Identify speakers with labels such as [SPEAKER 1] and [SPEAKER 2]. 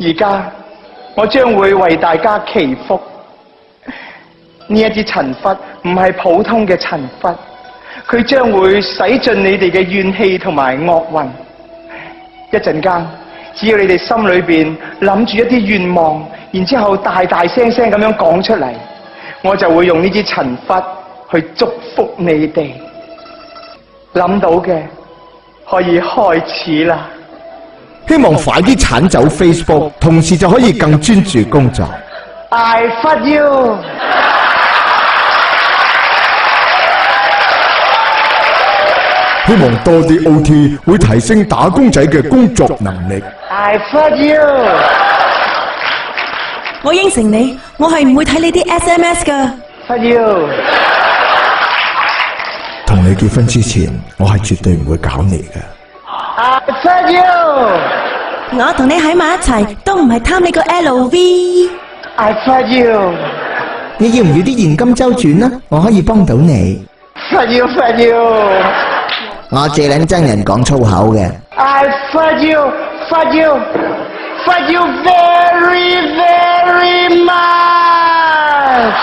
[SPEAKER 1] 而家我將會為大家祈福。呢一支塵拂唔係普通嘅塵拂，佢將會洗盡你哋嘅怨氣同埋惡運。一陣間，只要你哋心裏邊諗住一啲願望，然之後大大聲聲咁樣講出嚟，我就會用呢支塵拂去祝福你哋。諗到嘅可以開始啦。
[SPEAKER 2] 希望快啲鏟走 Facebook， 同時就可以更專注工作。
[SPEAKER 1] I fuck you。
[SPEAKER 2] 希望多啲 OT 會提升打工仔嘅工作能力。
[SPEAKER 1] I fuck you。
[SPEAKER 3] 我應承你，我係唔會睇你啲 SMS 㗎。
[SPEAKER 1] fuck you。
[SPEAKER 2] 同你結婚之前，我係絕對唔會搞你嘅。
[SPEAKER 1] I fuck you。
[SPEAKER 3] 我同你喺埋一齊，都唔係貪你個 LV。I
[SPEAKER 1] fuck you。
[SPEAKER 4] 你要唔要啲現金周轉啊？我可以幫到你。
[SPEAKER 1] fuck you fuck you。
[SPEAKER 4] 我最撚憎人講粗口嘅。
[SPEAKER 1] I fuck you fuck you fuck you very very much。